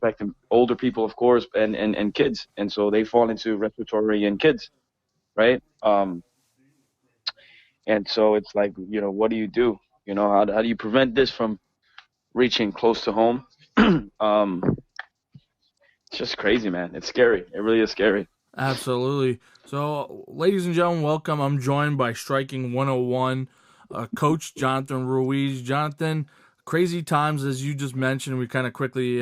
affecting older people, of course, and kids. And so they fall into respiratory and kids, right? And so it's like, what do you do? How do you prevent this from reaching close to home? um, it's just crazy, man. It's scary. It really is scary. Absolutely. So, ladies and gentlemen, welcome. I'm joined by Striking 101, Coach Jonathan Ruiz. Jonathan, crazy times, as you just mentioned. We kind of quickly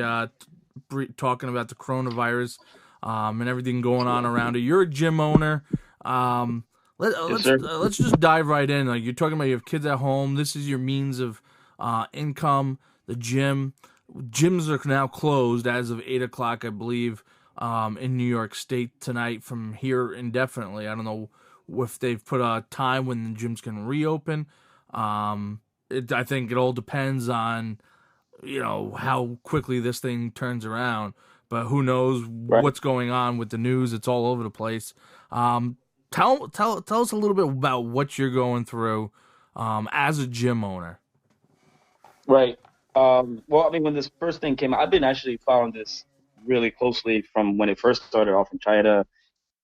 talking about the coronavirus and everything going on around it. You're a gym owner. Um, Yes, sir. let's just dive right in. Like you're talking about, you have kids at home. This is your means of income. The gyms are now closed as of 8 o'clock, I believe, in New York State tonight from here indefinitely. I don't know if they've put a time when the gyms can reopen. I think it all depends on how quickly this thing turns around. But who knows Right. what's going on with the news? It's all over the place. Tell us a little bit about what you're going through as a gym owner. Right. Well, I mean, when this first thing came out, I've been actually following this really closely from when it first started off in China,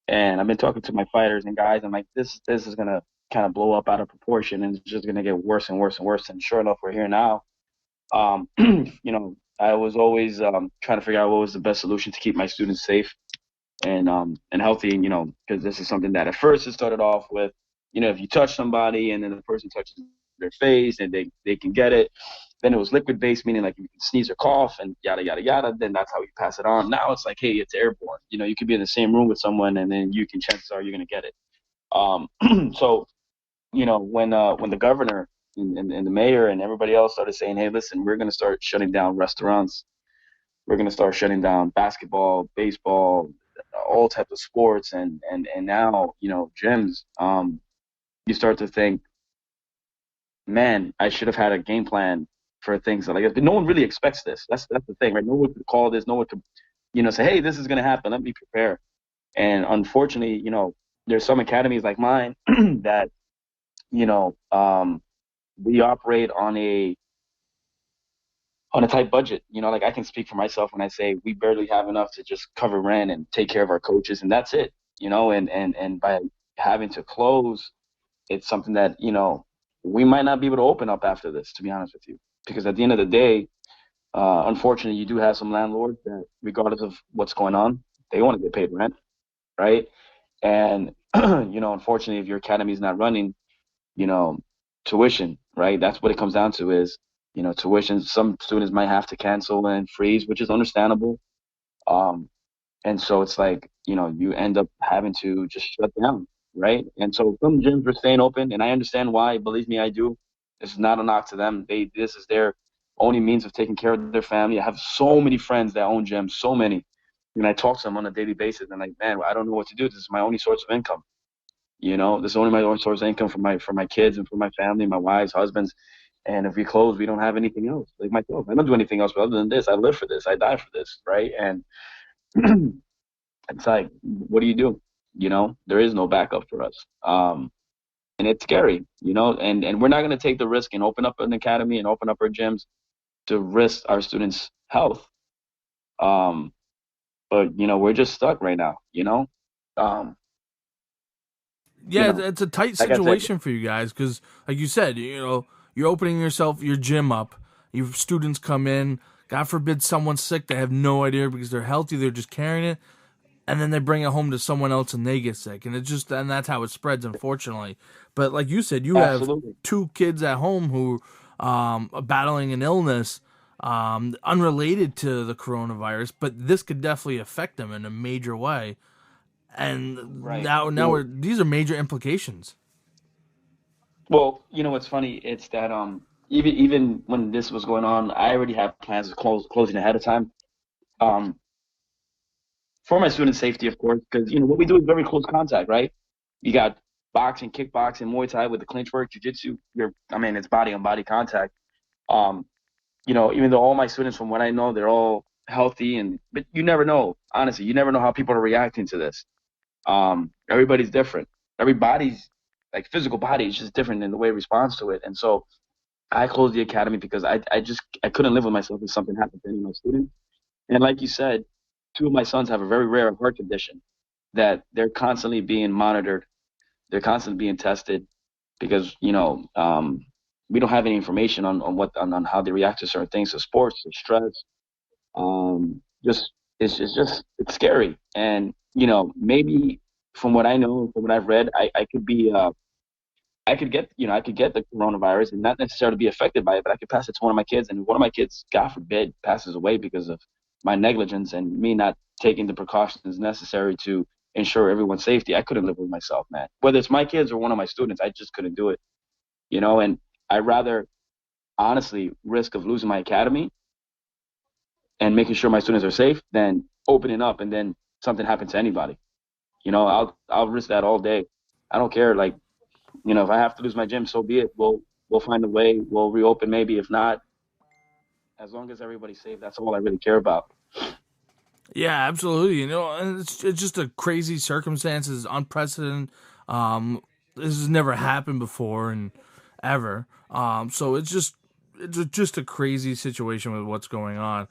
and I've been talking to my fighters and guys. I'm like, this is gonna kind of blow up out of proportion, and it's just gonna get worse and worse and worse. And sure enough, we're here now. I was always trying to figure out what was the best solution to keep my students safe and healthy. Because this is something that at first it started off with, if you touch somebody and then the person touches their face and they can get it. Then it was liquid based, meaning like you can sneeze or cough and yada yada yada. Then that's how you pass it on. Now it's like, hey, it's airborne. You could be in the same room with someone and then chances are you're gonna get it. So when the governor and the mayor and everybody else started saying, hey, listen, we're gonna start shutting down restaurants. We're gonna start shutting down basketball, baseball, all types of sports, and now gyms. You start to think, man, I should have had a game plan for things that like this. But no one really expects this. That's the thing, right? No one could call this. No one could, say, hey, this is gonna happen. Let me prepare. And unfortunately, there's some academies like mine that, you know, um, we operate on a tight budget. Like I can speak for myself when I say we barely have enough to just cover rent and take care of our coaches, and that's it. And by having to close, it's something that we might not be able to open up after this. To be honest with you, because at the end of the day, unfortunately, you do have some landlords that, regardless of what's going on, they want to get paid rent, right? And unfortunately, if your academy is not running, you know, tuition, right? That's what it comes down to is, tuition. Some students might have to cancel and freeze, which is understandable. Um, and so it's like, you end up having to just shut down, right? And so some gyms are staying open, and I understand why. Believe me, I do. This is not a knock to them. This is their only means of taking care of their family. I have so many friends that own gyms, so many. And I talk to them on a daily basis, and like, man, I don't know what to do. This is my only source of income. This is only my only source of income for my kids and for my family, my wives, husbands. And if we close, we don't have anything else. Like myself, I don't do anything else other than this. I live for this. I die for this, right? And it's like, what do you do? There is no backup for us. And it's scary, and we're not going to take the risk and open up an academy and open up our gyms to risk our students' health. Um, but, we're just stuck right now, um, Yeah, it's a tight like I said, situation for you guys because, like you said, you're opening your gym up. Your students come in. God forbid someone's sick. They have no idea because they're healthy. They're just carrying it, and then they bring it home to someone else and they get sick, and that's how it spreads, unfortunately. But like you said, you have absolutely. two kids at home who are battling an illness unrelated to the coronavirus, but this could definitely affect them in a major way. And Right. these are major implications. Well, what's funny? It's that even when this was going on, I already had plans of closing ahead of time. Um, for my student safety, of course, because what we do is very close contact, right? You got boxing, kickboxing, Muay Thai with the clinch work, jiu-jitsu. It's body on body contact. Um, even though all my students, from what I know, they're all healthy, but you never know. Honestly, you never know how people are reacting to this. Everybody's different. Everybody's like physical body is just different in the way it responds to it. And so I closed the academy because I couldn't live with myself if something happened to any of my students. And like you said, two of my sons have a very rare heart condition that they're constantly being monitored. They're constantly being tested because, we don't have any information on how they react to certain things, to sports, to stress. Just it's scary. And, maybe from what I know, from what I've read, I could get the coronavirus and not necessarily be affected by it, but I could pass it to one of my kids, and one of my kids, God forbid, passes away because of my negligence and me not taking the precautions necessary to ensure everyone's safety. I couldn't live with myself, man. Whether it's my kids or one of my students, I just couldn't do it, and I'd rather honestly risk of losing my academy and making sure my students are safe than opening up and then something happens to anybody. I'll risk that all day. I don't care. Like, if I have to lose my gym, so be it. We'll find a way. We'll reopen maybe. If not, as long as everybody's safe, that's all I really care about. Yeah, absolutely. And it's just a crazy circumstances, unprecedented. This has never happened before and ever. So it's just a crazy situation with what's going on.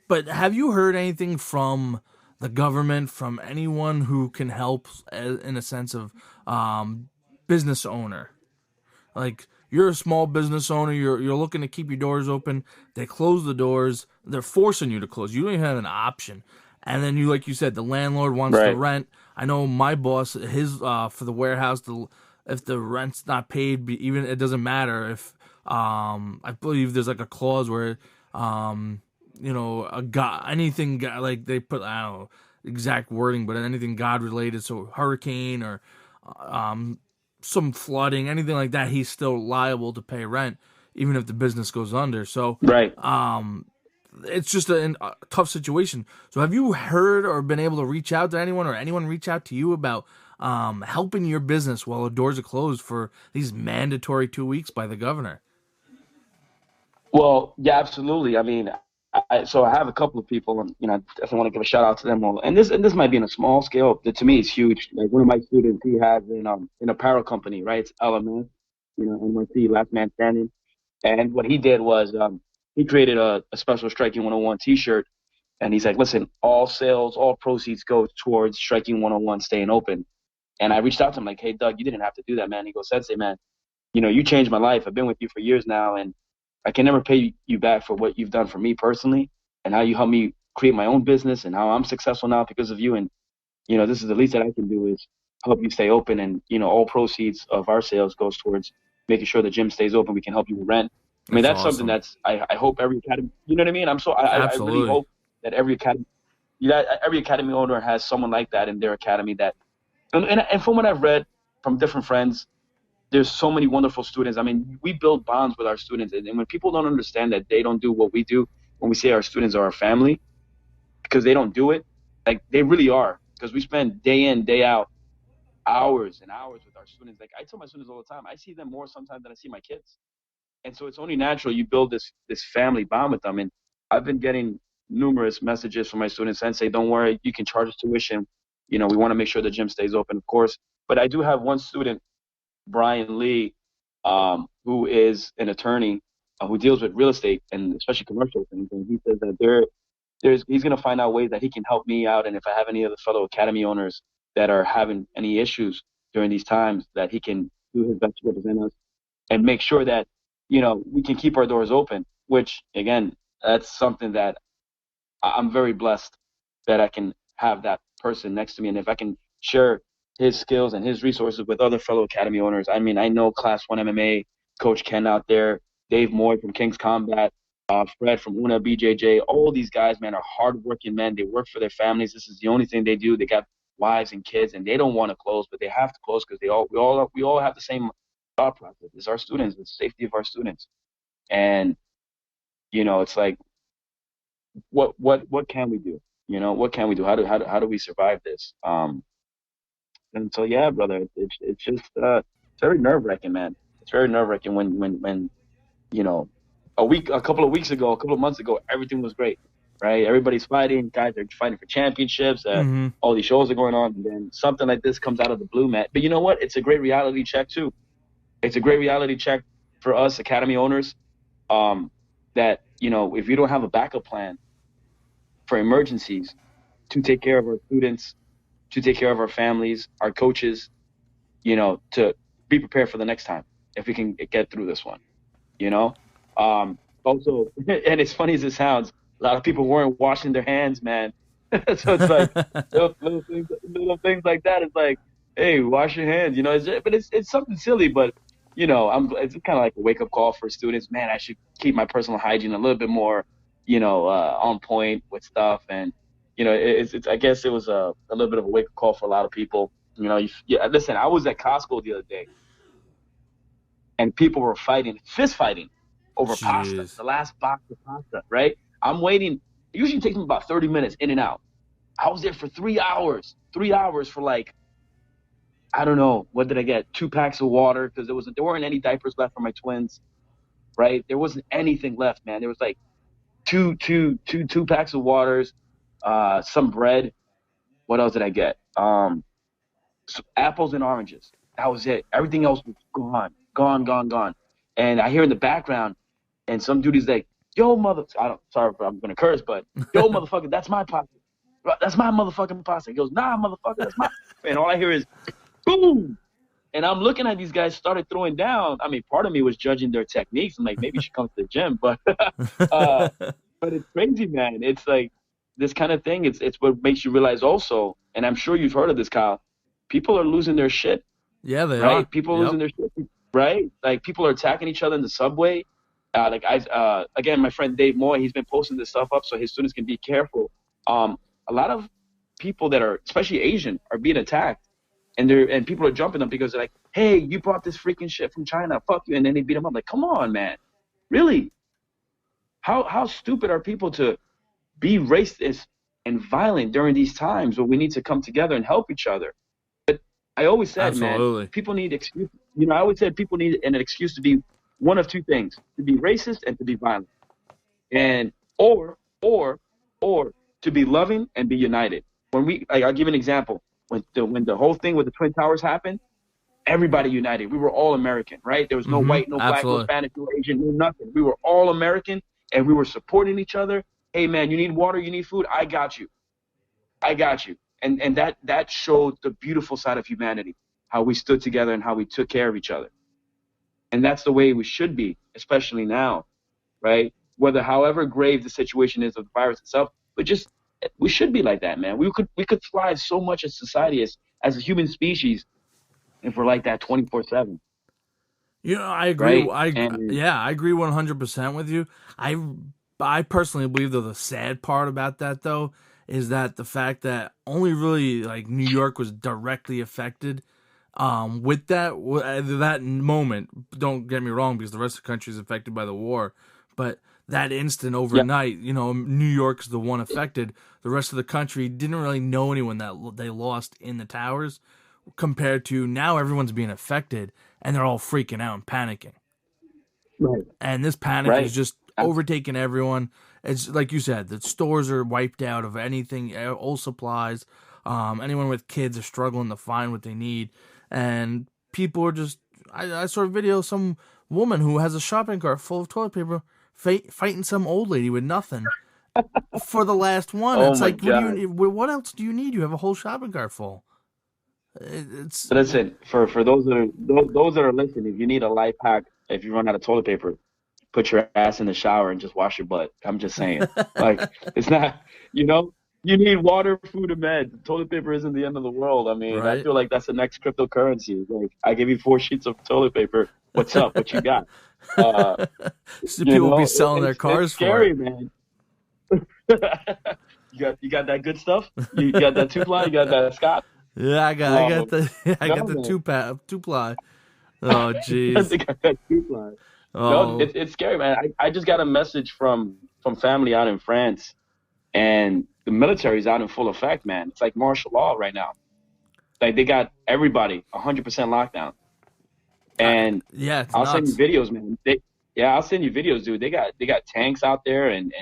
But have you heard anything from the government, from anyone who can help in a sense of business owner? Like you're a small business owner, you're looking to keep your doors open. They close the doors. They're forcing you to close. You don't even have an option. And then like you said, the landlord wants to Right. rent. I know my boss, his for the warehouse, if the rent's not paid, even it doesn't matter if I believe there's like a clause where a god anything like they put I don't know exact wording, but anything God related, so hurricane or um some flooding, anything like that, he's still liable to pay rent, even if the business goes under. So, Right. it's just a tough situation. So, have you heard or been able to reach out to anyone, or anyone reach out to you about helping your business while the doors are closed for these mandatory 2 weeks by the governor? Well, yeah, absolutely. I mean, so I have a couple of people, and I definitely want to give a shout out to them all. And this might be in a small scale, but to me, it's huge. Like one of my students, he has an apparel company, right? It's LMS, NYC, Last Man Standing. And what he did was he created a special Striking 101 T-shirt, and he's like, listen, all sales, all proceeds go towards Striking 101 staying open. And I reached out to him like, hey, Doug, you didn't have to do that, man. He goes, Sensei, man, you changed my life. I've been with you for years now, and I can never pay you back for what you've done for me personally and how you helped me create my own business and how I'm successful now because of you. And, this is the least that I can do is help you stay open. And, all proceeds of our sales goes towards making sure the gym stays open. We can help you with rent. I mean, That's that's something awesome. I hope every academy, you know what I mean? I really Absolutely. hope that every academy owner has someone like that in their academy and from what I've read from different friends, there's so many wonderful students. I mean, we build bonds with our students, and when people don't understand that they don't do what we do, when we say our students are our family, because they don't do it, like they really are. Because we spend day in, day out, hours and hours with our students. Like I tell my students all the time, I see them more sometimes than I see my kids, and so it's only natural you build this family bond with them. And I've been getting numerous messages from my students and say, "Don't worry, you can charge us tuition. We want to make sure the gym stays open, of course." But I do have one student Brian Lee, who is an attorney who deals with real estate and especially commercial things. And he says that he's going to find out ways that he can help me out. And if I have any other fellow academy owners that are having any issues during these times, that he can do his best to represent us and make sure that, we can keep our doors open, which again, that's something that I'm very blessed that I can have that person next to me. And if I can share his skills and his resources with other fellow academy owners, I mean, I know Class 1 MMA, Coach Ken out there, Dave Moy from King's Combat, Fred from Una BJJ, all these guys, man, are hardworking men. They work for their families. This is the only thing they do. They got wives and kids, and they don't want to close, but they have to close because we all have the same thought process. It's our students, the safety of our students, and it's like what can we do? What can we do? How do we survive this? And so yeah, brother, it's just it's very nerve wracking, man. It's very nerve wracking when you know a couple of weeks ago, a couple of months ago, everything was great, right? Everybody's fighting, guys are fighting for championships. Mm-hmm. All these shows are going on, and then something like this comes out of the blue, man. But you know what? It's a great reality check too. It's a great reality check for us academy owners. Um, that if you don't have a backup plan for emergencies, to take care of our students, to take care of our families, our coaches, to be prepared for the next time if we can get through this one, you know? Also, and as funny as it sounds, a lot of people weren't washing their hands, man. So it's like little things like that. It's like, hey, wash your hands, but it's something silly, but it's kind of like a wake up call for students. Man, I should keep my personal hygiene a little bit more, on point with stuff. And, I guess it was a little bit of a wake up call for a lot of people. Yeah, listen, I was at Costco the other day and people were fist fighting over pasta, Jeez. the last box of pasta, right? I'm waiting. It usually takes me about 30 minutes in and out. I was there for 3 hours, 3 hours for like, I don't know, what did I get? 2 packs of water because there weren't any diapers left for my twins, right? There wasn't anything left, man. There was like two packs of waters, some bread. What else did I get? Some apples and oranges. That was it. Everything else was gone, gone, gone, gone. And I hear in the background, and some dude is like, "Yo, mother," sorry if I'm gonna curse, but "Yo, motherfucker, that's my pasta. That's my motherfucking pasta." He goes, "Nah, motherfucker, that's my." And all I hear is, boom. And I'm looking at these guys started throwing down. I mean, part of me was judging their techniques. I'm like, maybe you should come to the gym, but uh, but it's crazy, man. It's like this kind of thing. It's what makes you realize also, and I'm sure you've heard of this, Kyle. People are losing their shit, Yeah, they are. right? People are Yep. losing their shit, right? Like people are attacking each other in the subway. Again, my friend Dave Moy, he's been posting this stuff up so his students can be careful. A lot of people that are, especially Asian, are being attacked, and people are jumping them because they're like, "Hey, you brought this freaking shit from China, fuck you," and then they beat them up. Like, come on, man, really? How stupid are people to be racist and violent during these times when we need to come together and help each other? I always said, man, Absolutely. people need excuse. I always said people need an excuse to be one of two things: to be racist and to be violent, and or to be loving and be united. I'll give you an example. When the whole thing with the Twin Towers happened, everybody united. We were all American, right? There was no white, no black, no Absolutely. Spanish, no Asian, no nothing. We were all American, and we were supporting each other. Hey, man, you need water, you need food. I got you. I got you. And that showed the beautiful side of humanity, how we stood together and how we took care of each other. And that's the way we should be, especially now, right? Whether however grave the situation is of the virus itself, but just we should be like that, man. We could thrive so much as society as a human species if we're like that 24/7, I agree. right? And I agree 100% with you. I I personally believe though the sad part about that though is that the fact that only really like New York was directly affected with that moment. Don't get me wrong, because the rest of the country is affected by the war, but that instant yeah, overnight, New York's the one affected. The rest of the country didn't really know anyone that they lost in the towers, compared to now everyone's being affected and they're all freaking out and panicking. right, And this panic is right, just overtaking everyone. It's like you said, the stores are wiped out of anything, all supplies. Anyone with kids are struggling to find what they need, and people are just. I saw a video of some woman who has a shopping cart full of toilet paper fighting some old lady with nothing for the last one. oh It's my like, God. what else do you need? You have a whole shopping cart full. It's Listen, for those that are listening, if you need a life hack, if you run out of toilet paper, put your ass in the shower and just wash your butt. I'm just saying. Like, it's not, you know, you need water, food, and meds. Toilet paper isn't the end of the world. I mean, I right. feel like that's the next cryptocurrency. Like, I give you 4 sheets of toilet paper. What's up? What you got? Uh, So people will be selling their it's cars for it. scary, man. You got that good stuff? You got that two ply? You got that Scott? Yeah, I got Um, the I got no, the man. two ply. Oh jeez. They got that two ply. No, Oh it's scary, man. I just got a message from family out in France, and the military's out in full effect, man. It's like martial law right now. Like they got everybody 100% lockdown. uh, And yeah, it's I'll send you nuts. videos, man. Yeah, I'll send you videos, dude. They got tanks out there and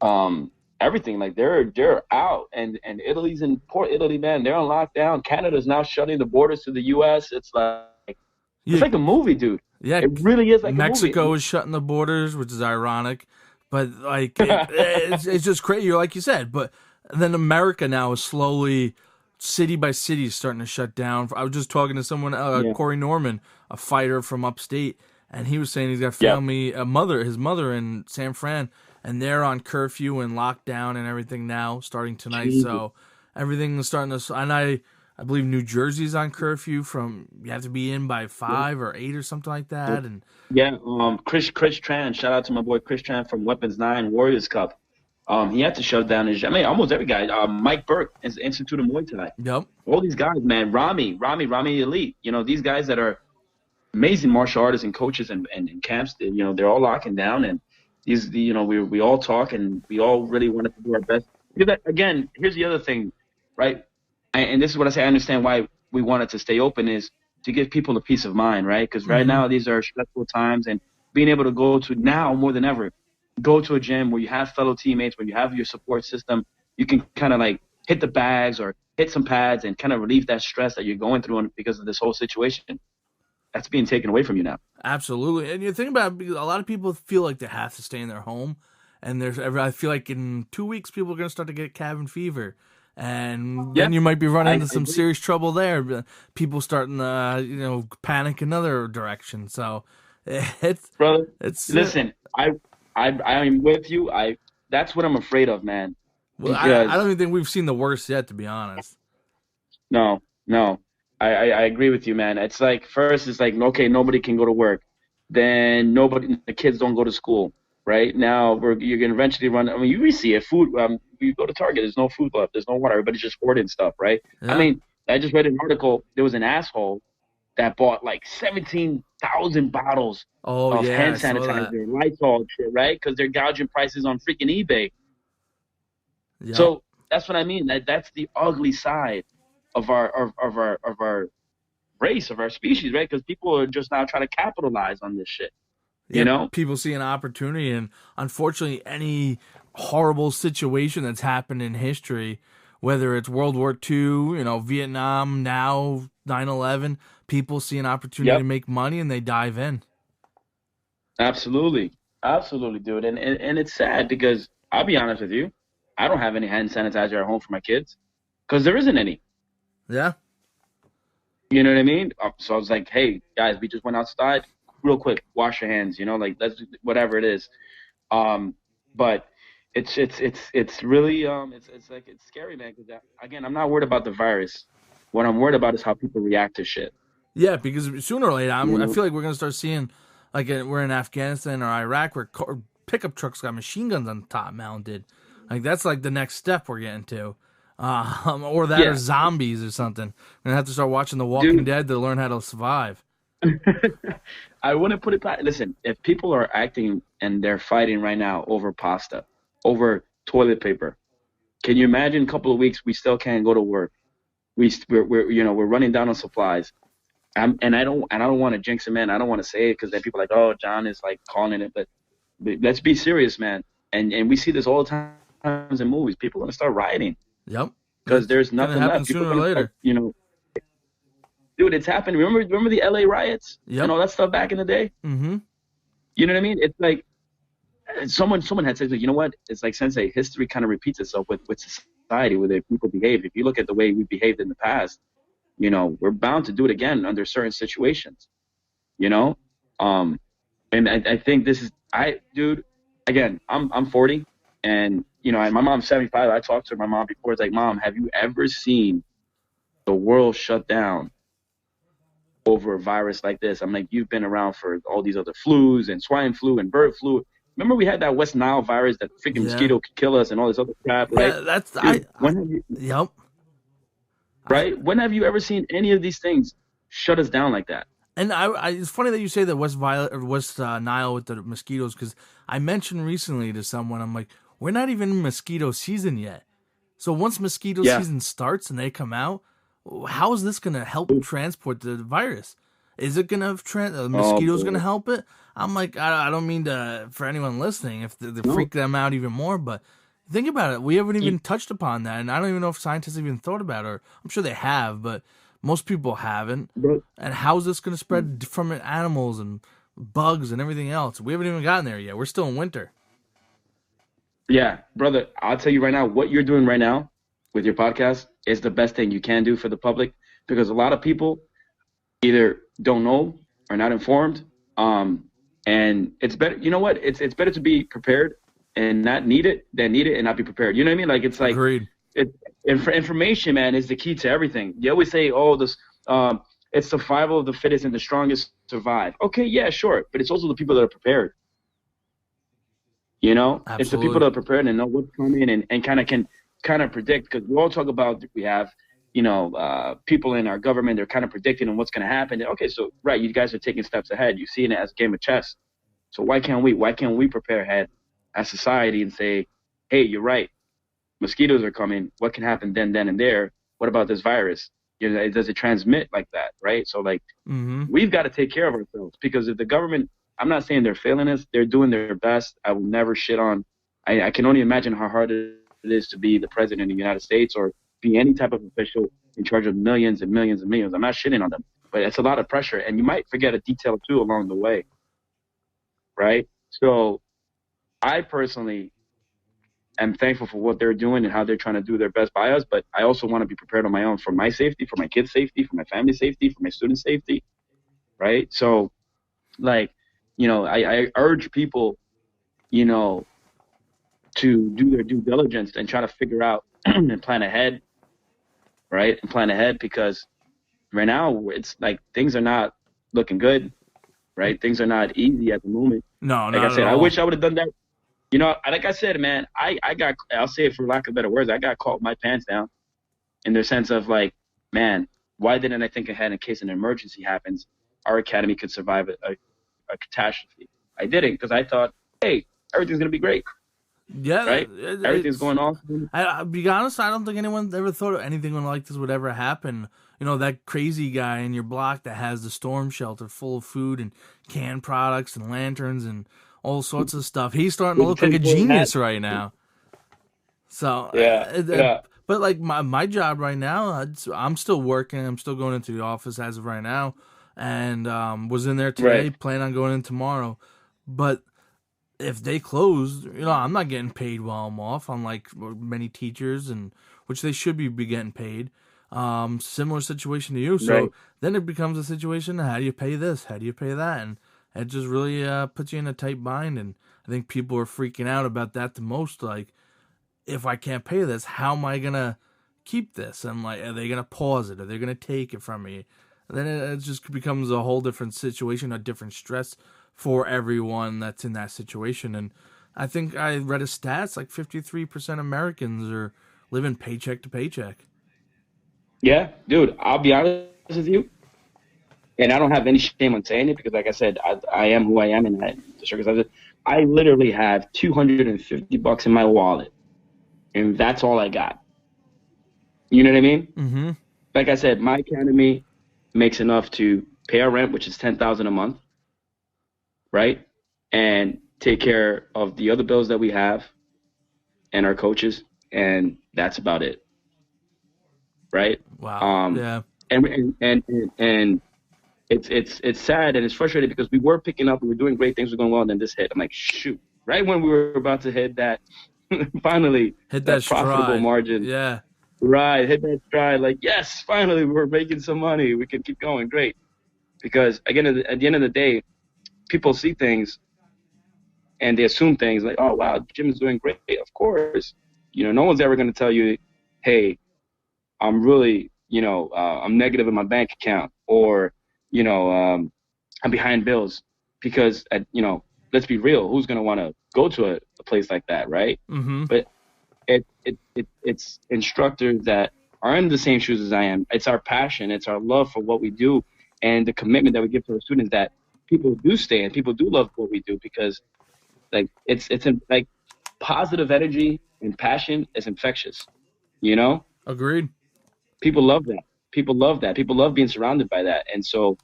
um everything. Like they're out, and Italy's in Port Italy, man. They're on lockdown. Canada's now shutting the borders to the U.S. It's Yeah, like a movie, dude. yeah. It really is like a movie. Mexico is shutting the borders, which is ironic, But like it's just crazy, like you said. But then America now is slowly, city by city, starting to shut down. I was just talking to someone, Yeah. Corey Norman, a fighter from upstate, and he was saying he's got Yep. family, his mother in San Fran, and they're on curfew and lockdown and everything now, starting tonight. Jesus. So everything is starting to. And I believe New Jersey's on curfew from you have to be in by 5 or 8 or something like that, and Yeah, Chris Tran, shout out to my boy Chris Tran from Weapons 9 Warriors Cup. He had to shut down his, I mean, almost every guy. Mike Burke is Institute of Muay Thai. yep. All these guys, man. Rami Elite. You know, these guys that are amazing martial artists and coaches and camps. You know, they're all locking down, and you know, we all talk and we all really wanted to do our best. Because again, here's the other thing, right? And this is what I say. I understand why we wanted to stay open is to give people a peace of mind, right? Because right now these are stressful times, and being able to go to now more than ever, go to a gym where you have fellow teammates, where you have your support system, you can kind of like hit the bags or hit some pads and kind of relieve that stress that you're going through because of this whole situation. That's being taken away from you now. Absolutely, and you think about it, because a lot of people feel like they have to stay in their home, and I feel like in 2 weeks people are going to start to get cabin fever, and Yeah, then you might be running I into some agree. serious trouble there. People starting to panic another direction. So it's Brother, it's listen, I'm with you. That's what I'm afraid of, man. well, I Because don't even think we've seen the worst yet, to be honest. no, I agree with you, man. It's like first it's like okay, nobody can go to work, then the kids don't go to school. Right now, you're gonna eventually run. I mean, you see it. Food. You go to Target. There's no food left. There's no water. Everybody's just hoarding stuff. Right. I Yeah. mean, I just read an article. There was an asshole that bought like 17,000 bottles Oh of yeah, hand I saw that. sanitizer, Lysol shit, right? Because they're gouging prices on freaking eBay. Yep. So that's what I mean. That's the ugly side of our race, of our species, right? Because people are just now trying to capitalize on this shit. You Yeah, know? people see an opportunity, and unfortunately, any horrible situation that's happened in history, whether it's World War II, Vietnam, now 9/11, people see an opportunity to Yep. make money and they dive in. Absolutely. Absolutely, dude. And it's sad because I'll be honest with you, I don't have any hand sanitizer at home for my kids because there isn't any. Yeah, You know what I mean? So I was like, hey, guys, we just went outside real quick, wash your hands, like that's whatever it is. Um, but it's really it's like it's scary, man. Because again, I'm not worried about the virus. What I'm worried about is how people react to shit. yeah, because sooner or later, You I know? feel like we're gonna start seeing, like we're in Afghanistan or Iraq, where pickup trucks got machine guns on top mounted. Like that's like the next step we're getting to. Or that, or Yeah, zombies or something. We're gonna have to start watching The Walking dude. Dead to learn how to survive. I wouldn't put it back. Listen, if people are acting and they're fighting right now over pasta, over toilet paper, can you imagine a couple of weeks we still can't go to work? We're running down on supplies. And I don't want to jinx it, man. I don't want to say it because then people are like, oh, John is like calling it, but let's be serious, man. And we see this all the times in movies. People are gonna start rioting Yep, because that's there's gonna nothing happen left. People sooner are or gonna start, later. dude, it's happened. Remember the LA riots and Yep. all that stuff back in the day? Mm-hmm. You know what I mean? It's like someone had said, you know what? It's like Sensei, history kind of repeats itself with society, with the way people behave. If you look at the way we behaved in the past, we're bound to do it again under certain situations. You know, um, and I think this is dude. Again, I'm 40, and my mom's 75. I talked to my mom before. It's like, Mom, have you ever seen the world shut down over a virus like this? I'm like, you've been around for all these other flus and swine flu and bird flu. Remember we had that West Nile virus that freaking Yeah. mosquito could kill us and all this other crap, right? Yeah, that's Dude, when have you, yep. I right? When have you ever seen any of these things shut us down like that? and it's funny that you say that West Nile with the mosquitoes, because I mentioned recently to someone, I'm like, we're not even in mosquito season yet. So once mosquito Yeah. season starts and they come out, how is this going to help transport the virus? Is it going to the Oh mosquitoes going to boy. help it? I'm like, I don't mean to, for anyone listening, if to No. freak them out even more, but think about it. We haven't You- even touched upon that, and I don't even know if scientists even thought about it. Or I'm sure they have, but most people haven't. bro, And how is this going to spread from animals and bugs and everything else? We haven't even gotten there yet. We're still in winter. Yeah, brother, I'll tell you right now, what you're doing right now with your podcast is the best thing you can do for the public because a lot of people either don't know or not informed. Um, and it's better, you know what? It's better to be prepared and not need it than need it and not be prepared. You know what I mean? Like it's like Agreed. it, information, man, is the key to everything. You always say, oh, this it's survival of the fittest and the strongest survive. Okay, yeah, sure, but it's also the people that are prepared. You know, it's the people Absolutely. that are prepared and know what's coming and kind of can kind of predict because we all talk about we have, people in our government, they're kind of predicting on what's going to happen. Okay, so right, you guys are taking steps ahead. You're seeing it as a game of chess. So why can't we? Why can't we prepare ahead as society and say, hey, you're right, mosquitoes are coming. What can happen then, and there? What about this virus? Does it transmit like that? Right. So like Mm-hmm. we've got to take care of ourselves because if the government, I'm not saying they're failing us, they're doing their best. I will never shit on. I can only imagine how hard it is to be the president of the United States or be any type of official in charge of millions and millions and millions. I'm not shitting on them, but it's a lot of pressure, and you might forget a detail or two along the way, right? So I personally am thankful for what they're doing and how they're trying to do their best by us, but I also want to be prepared on my own for my safety, for my kids' safety, for my family's safety, for my students' safety, right? So like, I urge people, you know, to do their due diligence and try to figure out and plan ahead, right? And plan ahead because right now it's like things are not looking good, right? Things are not easy at the moment. No, Like I not at said, I all. wish I would have done that. Like I said, man, I'll say it for lack of better words, I got caught my pants down in the sense of like, man, why didn't I think ahead in case an emergency happens? Our academy could survive a catastrophe. I didn't because I thought, hey, everything's gonna be great, Yeah, right? Everything's it's. going on. I'll be honest. I don't think anyone ever thought anything like this would ever happen. You know, that crazy guy in your block that has the storm shelter full of food and canned products and lanterns and all sorts of stuff. He's starting to With the look like a tinfoil hat. genius right now. So, Yeah, yeah, but like my job right now, I'm still working. I'm still going into the office as of right now, and was in there right, today. Plan on going in tomorrow, but if they close, I'm not getting paid while I'm off, unlike many teachers, and which they should be getting paid. Similar situation to you. So right. then it becomes a situation: how do you pay this? How do you pay that? And it just really puts you in a tight bind. And I think people are freaking out about that the most. Like, if I can't pay this, how am I gonna keep this? And like, are they gonna pause it? Are they gonna take it from me? And then it just becomes a whole different situation, a different stress for everyone that's in that situation. And I think I read a stats like 53% Americans are living paycheck to paycheck. Yeah, dude. I'll be honest with you, and I don't have any shame on saying it because, like I said, I am who I am, and the circumstances. I literally have $250 in my wallet, and that's all I got. You know what I mean? Mm-hmm. Like I said, my academy makes enough to pay our rent, which is 10,000 a month, right? And take care of the other bills that we have and our coaches, and that's about it, right? Wow. Um, Yeah. and it's sad and it's frustrating because we were picking up, we were doing great things, were going well, and then this hit. I'm like, shoot, right when we were about to hit that, finally Hit that that profitable stride. margin, Yeah. right? Hit that stride, like yes, finally we're making some money, we can keep going, great. Because again, at the end of the day, people see things and they assume things like, oh wow, Jim is doing great. Of course, no one's ever going to tell you, hey, I'm really, I'm negative in my bank account, or, I'm behind bills, because, let's be real, who's going to want to go to a place like that, right? Mm-hmm. But it's instructors that are in the same shoes as I am. It's our passion, it's our love for what we do, and the commitment that we give to our students that people do stay and people do love what we do because, like, like positive energy and passion is infectious, you know? Agreed. People love that. People love that. People love being surrounded by that. And so,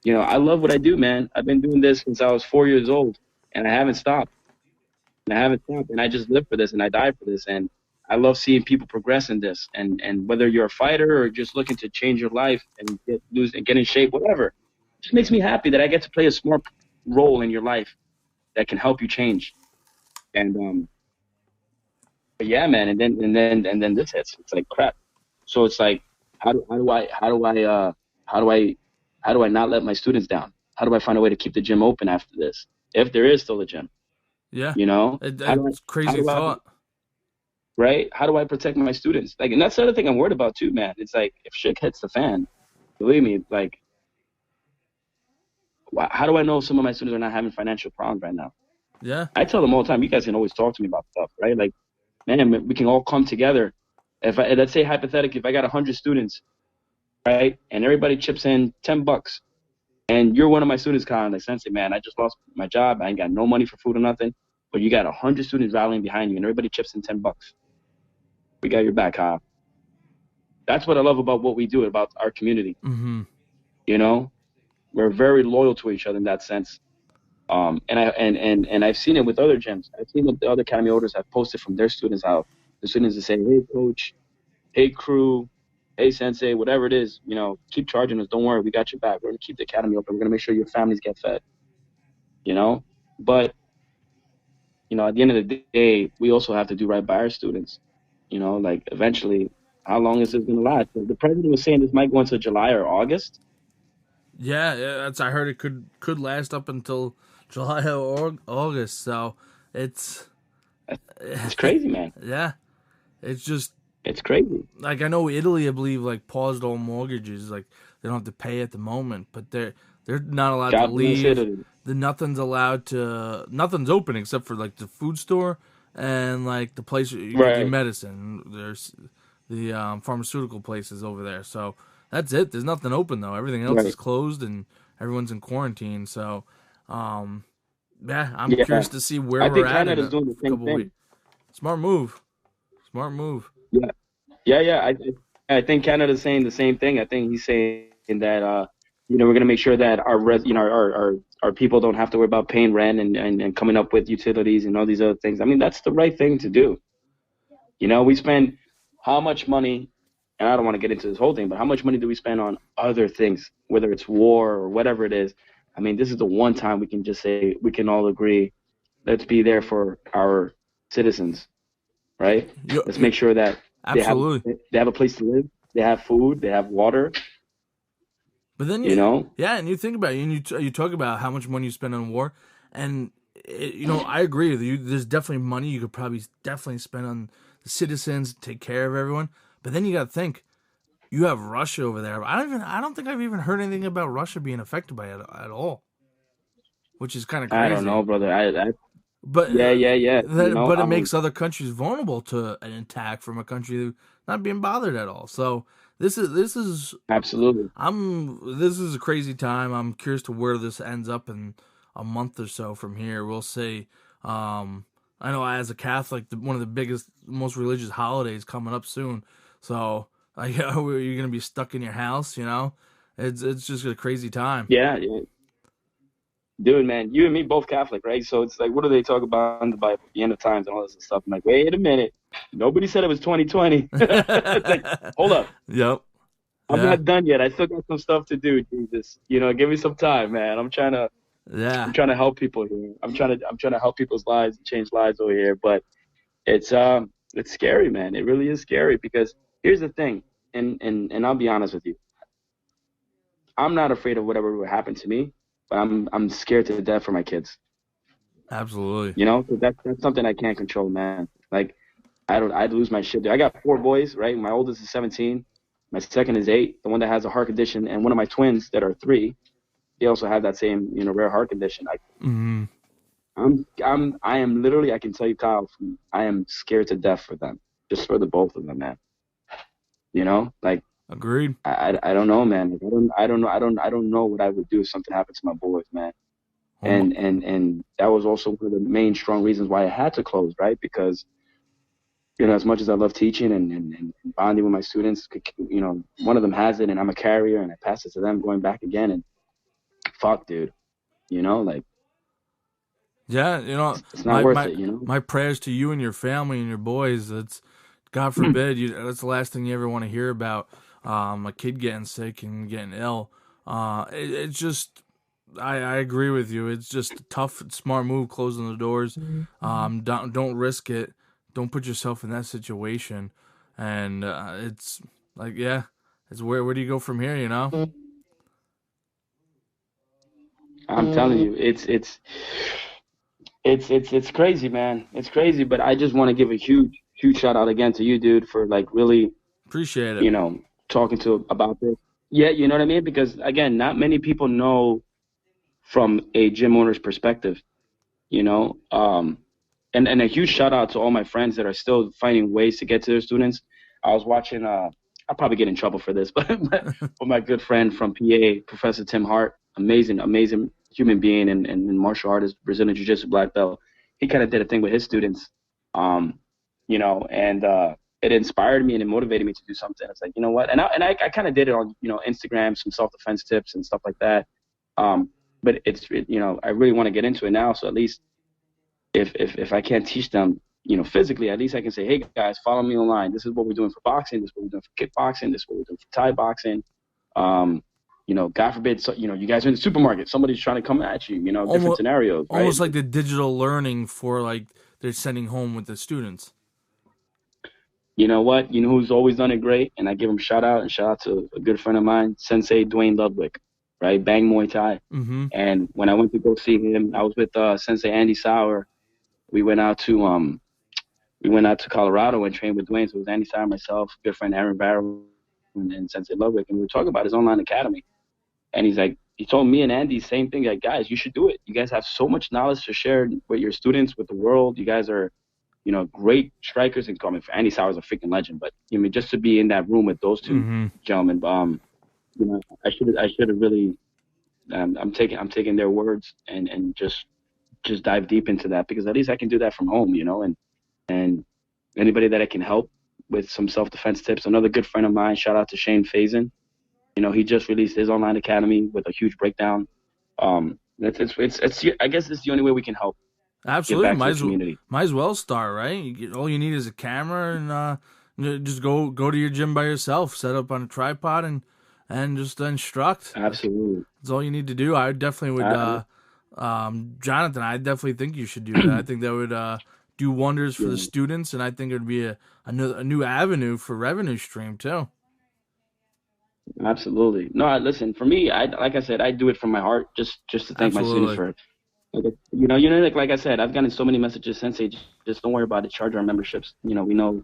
I love what I do, man. I've been doing this since I was 4 years old, and I haven't stopped. And I haven't stopped. And I just live for this, and I die for this. And I love seeing people progress in this. And whether you're a fighter or just looking to change your life and get in shape, whatever, it just makes me happy that I get to play a small role in your life that can help you change. And But yeah, man, and then this hits. It's like crap. So it's like, how do I how do I not let my students down? How do I find a way to keep the gym open after this? If there is still a gym, Yeah, you know, it's how crazy do I thought. right? How do I protect my students? Like, and that's the other thing I'm worried about too, man. It's like if shit hits the fan, believe me, like, how do I know some of my students are not having financial problems right now? Yeah, I tell them all the time, you guys can always talk to me about stuff, right? Like, man, we can all come together. If I let's say hypothetically, if I got 100 students, right, and everybody chips in $10, and you're one of my students, Colin, like Sensei, man, I just lost my job, I ain't got no money for food or nothing, but you got 100 students rallying behind you, and everybody chips in $10. We got your back, Kyle. That's what I love about what we do, about our community. mm-hmm. You know, we're very loyal to each other in that sense. And I've seen it with other gyms. I've seen what the other academy owners have posted from their students, how the students are saying, "Hey, coach, hey, crew, hey, sensei, whatever it is, keep charging us. Don't worry, we got your back. We're gonna keep the academy open. We're gonna make sure your families get fed." You know, but at the end of the day, we also have to do right by our students. Like eventually, how long is this gonna last? The president was saying this might go into July or August. Yeah, that's I heard it could last up until July or August. So it's It's crazy, man. yeah, it's just It's crazy. like I know Italy, I believe, like paused all mortgages, like they don't have to pay at the moment, but they're not allowed to God bless leave. Italy. Nothing's open except for like the food store and like the place you get your Right, medicine. There's the pharmaceutical places over there, so that's it. There's nothing open though. Everything else is right. closed and everyone's in quarantine. So, um, yeah, I'm Yeah. curious to see where I we're think at in Canada's a doing the same couple of weeks. thing. Smart move. Smart move. Yeah. Yeah, yeah. I think Canada's saying the same thing. I think he's saying that we're gonna make sure that our people don't have to worry about paying rent and coming up with utilities and all these other things. I mean, that's the right thing to do. We spend how much money, and I don't want to get into this whole thing, but how much money do we spend on other things, whether it's war or whatever it is? I mean, this is the one time we can just say we can all agree, let's be there for our citizens, right? Let's make sure that they have Absolutely. they have a place to live, they have food, they have water, But then you know? yeah, and you think about it, and you talk about how much money you spend on war, and I agree with you. There's definitely money you could probably definitely spend on the citizens, take care of everyone. But then you got to think, you have Russia over there. I don't think I've even heard anything about Russia being affected by it at all, which is kind of I don't crazy. know, brother. But Yeah, yeah, yeah. but it makes other countries vulnerable to an attack from a country not being bothered at all. So this is Absolutely. this is a crazy time. I'm curious to where this ends up in a month or so from here. We'll see. I know as a Catholic, one of the biggest, most religious holidays coming up soon. So like, you're gonna be stuck in your house. It's just a crazy time. Yeah, yeah. Dude, man, you and me both Catholic, right? So it's like, what do they talk about in the Bible, the end of times and all this stuff? I'm like, wait a minute. Nobody said it was 2020. It's like, hold up. Yep. I'm Yeah. not done yet. I still got some stuff to do, Jesus. Give me some time, man. I'm Yeah. trying to help people here. I'm trying to help people's lives, change lives over here. But it's scary, man. It really is scary because here's the thing, and I'll be honest with you. I'm not afraid of whatever will happen to me, but I'm scared to death for my kids. Absolutely. 'Cause that's something I can't control, man. Like I'd lose my shit. I got four boys, right? My oldest is 17, my second is 8, the one that has a heart condition, and one of my twins that are 3, they also have that same rare heart condition. Hmm. I am literally, I can tell you, Kyle, I am scared to death for them, just for the both of them, man. Like Agreed. I don't know, man. Like, I don't know what I would do if something happened to my boys, man. Um, And that was also one of the main strong reasons why I had to close, right? Because as much as I love teaching and bonding with my students, one of them has it and I'm a carrier and I pass it to them going back again. And fuck, dude, like yeah, it's not my worth my it. my prayers to you and your family and your boys. It's God forbid that's the last thing you ever want to hear about. A kid getting sick and getting ill. It's just I agree with you. It's just a tough, smart move closing the doors. Don't risk it don't put yourself in that situation. And it's like, yeah, it's where do you go from here? You know. I'm telling you, it's crazy, man. It's crazy, but I just want to give a huge shout out again to you, dude, for like really, Appreciate it. you know, talking to about this. Yeah, you know what I mean? Because again, not many people know from a gym owner's perspective, you know. And a huge shout out to all my friends that are still finding ways to get to their students. I was watching I'll probably get in trouble for this, but my good friend from PA, Professor Tim Hart, amazing human being and martial artist, Brazilian Jiu-Jitsu black belt. He kind of did a thing with his students, um, and it inspired me and it motivated me to do something. It's like, you know what? And I kind of did it on, Instagram, some self-defense tips and stuff like that. Um, but I really want to get into it now. So at least if I can't teach them, physically, at least I can say, hey guys, follow me online. This is what we're doing for boxing. This is what we're doing for kickboxing. This is what we're doing for Thai boxing. God forbid, so, you guys are in the supermarket. Somebody's trying to come at you. Different Almost, scenarios, right? almost like the digital learning for like they're sending home with the students. You know what? You know who's always done it great, and I give him shout out and shout out to a good friend of mine, Sensei Dwayne Ludwig, right? Bang Muay Thai. Mm-hmm. And when I went to go see him, I was with Sensei Andy Sauer. We went out to Colorado and trained with Dwayne. So it was Andy Sauer, myself, good friend Aaron Barrow, and Sensei Ludwig, and we were talking about his online academy. And he told me and Andy the same thing, like, guys, you should do it. You guys have so much knowledge to share with your students, with the world. You guys are, great strikers. And coming for Andy Sauer's a freaking legend, but just to be in that room with those two Mm-hmm. gentlemen, I should have really, I'm taking their words and just dive deep into that, because at least I can do that from home, and anybody that I can help with some self-defense tips. Another good friend of mine, shout out to Shane Faison. He just released his online academy with a huge breakdown. It's I guess it's the only way we can help give Absolutely, back to the community. might as well start, right? All you need is a camera and just go to your gym by yourself, set up on a tripod and just instruct. Absolutely. That's all you need to do. I definitely would, Jonathan. I definitely think you should do that. I think that would do wonders for the students, and I think it would be a new avenue for revenue stream too. Absolutely. No, listen, for me, like I said, I do it from my heart, just to thank my students Absolutely. for, like I said, I've gotten so many messages, Sensei, just don't worry about it, charge our memberships. We know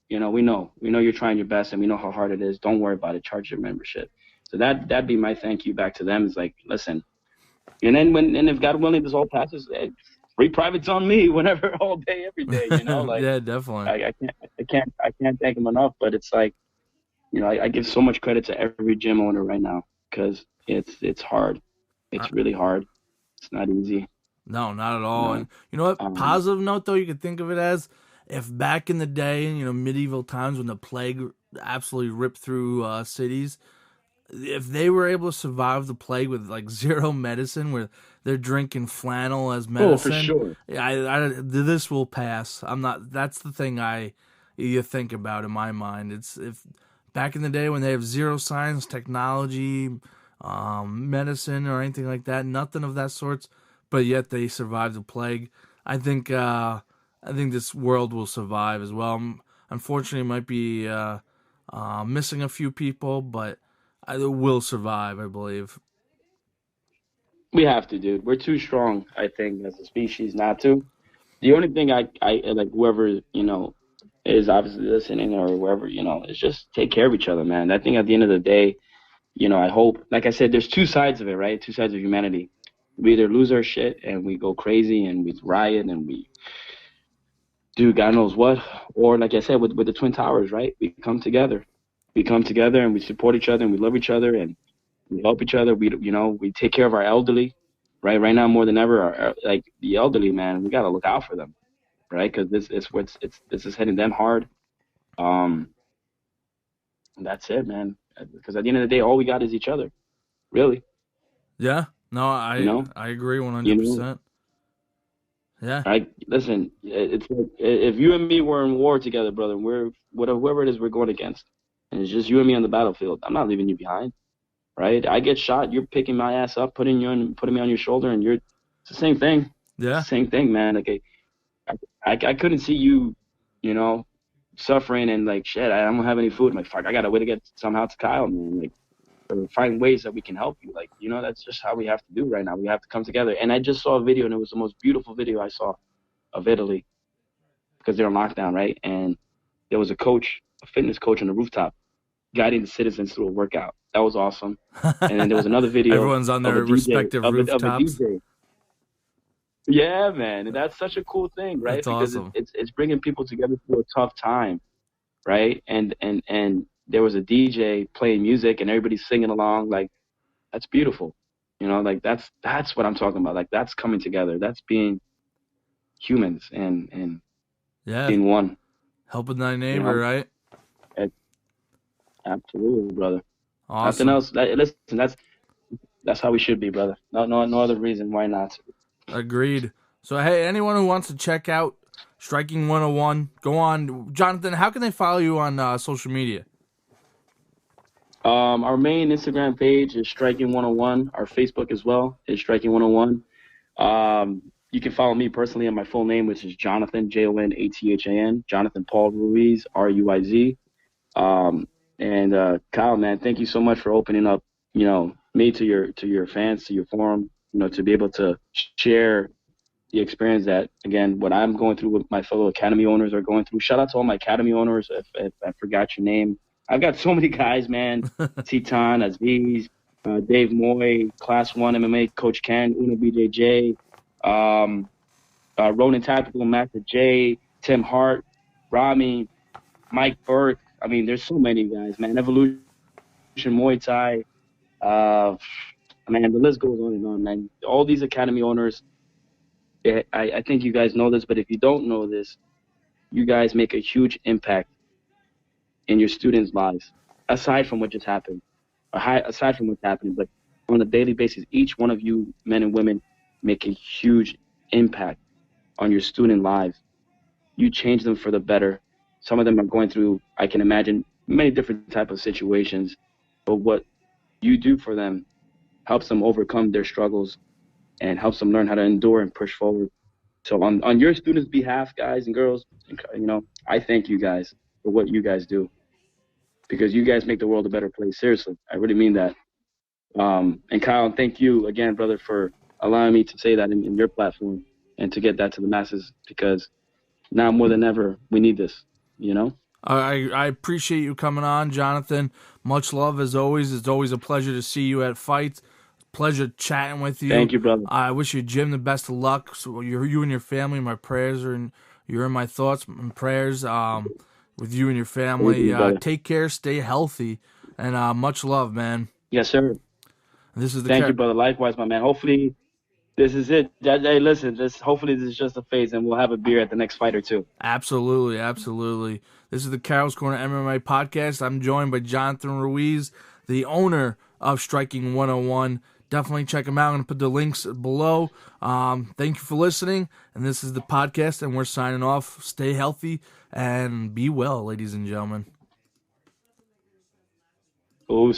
you're trying your best, and we know how hard it is. Don't worry about it, charge your membership. So that'd be my thank you back to them, is like, listen, and then if God willing this all passes, free privates on me whenever, all day, every day, like, Yeah, definitely. I can't thank them enough, but it's like, I give so much credit to every gym owner right now, because it's hard. It's really hard. It's not easy. No, not at all. No. And you know what? Um, Positive note though, you could think of it as if back in the day, medieval times when the plague absolutely ripped through cities, if they were able to survive the plague with like zero medicine, where they're drinking flannel as oh, for medicine, sure. this will pass. I'm not. That's the thing you think about in my mind. It's if back in the day when they have zero science, technology, medicine, or anything like that, nothing of that sorts, but yet they survived the plague. I think this world will survive as well. Unfortunately, it might be missing a few people, but it will survive, I believe. We have to, dude. We're too strong, I think, as a species not to. The only thing I like, whoever, is obviously listening, or whoever, is just take care of each other, man. I think at the end of the day, I hope, like I said, there's two sides of it, right? Two sides of humanity. We either lose our shit and we go crazy and we riot and we do God knows what, or like I said, with the Twin Towers, right? We come together. We come together and we support each other and we love each other and we help each other. We take care of our elderly, right? Right now more than ever, like the elderly, man, we gotta look out for them, right? Because this is hitting them hard. Um, that's it, man. Because at the end of the day, all we got is each other, really. Yeah, no, You know, I agree you know. 100%. Yeah, I listen. It's like, if you and me were in war together, brother, we're whoever it is we're going against, and it's just you and me on the battlefield. I'm not leaving you behind, right? I get shot, you're picking my ass up, putting me on your shoulder, and it's the same thing. It's yeah, the same thing, man. Like I couldn't see you, you know, suffering and like shit. I don't have any food. I'm like fuck, I gotta way to get somehow to Kyle, man. Like or find ways that we can help you. Like that's just how we have to do right now. We have to come together. And I just saw a video, and it was the most beautiful video I saw of Italy because they're on lockdown, right? And there was a coach, a fitness coach on the rooftop, guiding the citizens through a workout. That was awesome. And then there was another video Everyone's on of a their DJ respective of a rooftops. DJ. Yeah, man, and that's such a cool thing, right? That's Because awesome. it's bringing people together through a tough time, right? And there was a DJ playing music and everybody's singing along. Like that's beautiful, like that's what I'm talking about. Like that's coming together. That's being humans and Yeah, being one. helping thy You neighbor, know, right? it, absolutely, brother. Nothing Awesome. else. Listen, that's how we should be, brother. No other reason why not. Agreed. So, hey, anyone who wants to check out Striking 101, go on. Jonathan, how can they follow you on social media? Our main Instagram page is Striking 101. Our Facebook as well is Striking 101. You can follow me personally on my full name, which is Jonathan, Jonathan, Jonathan Paul Ruiz, Ruiz. Um, and Kyle, man, thank you so much for opening up, me to your fans, to your forum, to be able to share the experience that, again, what I'm going through, with my fellow academy owners are going through. Shout out to all my academy owners. If I forgot your name, I've got so many guys, man. Titan, Aziz, Dave Moy, Class 1 MMA, Coach Ken, Una BJJ, um, Ronan Tactical, Master J, Tim Hart, Rami, Mike Burke. I mean, there's so many guys, man. Evolution Muay Thai. Uh, man, the list goes on and on, man. All these academy owners, I think you guys know this, but if you don't know this, you guys make a huge impact in your students' lives, aside from what just happened, aside from what's happening. But on a daily basis, each one of you, men and women, make a huge impact on your student lives. You change them for the better. Some of them are going through, I can imagine, many different type of situations, but what you do for them helps them overcome their struggles and helps them learn how to endure and push forward. So on your students' behalf, guys and girls, I thank you guys for what you guys do because you guys make the world a better place. Seriously, I really mean that. And Kyle, thank you again, brother, for allowing me to say that in your platform and to get that to the masses because now more than ever, we need this, you know? I appreciate you coming on, Jonathan. Much love as always. It's always a pleasure to see you at fights. Pleasure chatting with you. Thank you, brother. I wish you, Jim, the best of luck. So you and your family, my prayers are you're in my thoughts and prayers. With you and your family. You, brother. Take care, stay healthy, and much love, man. Yes, sir. This is the Thank you, brother. Likewise, my man. Hopefully, this is it. Hey, listen, hopefully this is just a phase, and we'll have a beer at the next fight or two. Absolutely, absolutely. This is the Carol's Corner MMA podcast. I'm joined by Jonathan Ruiz, the owner of Striking 101. Definitely check him out. I'm going to put the links below. Thank you for listening. And this is the podcast, and we're signing off. Stay healthy and be well, ladies and gentlemen. Ooh.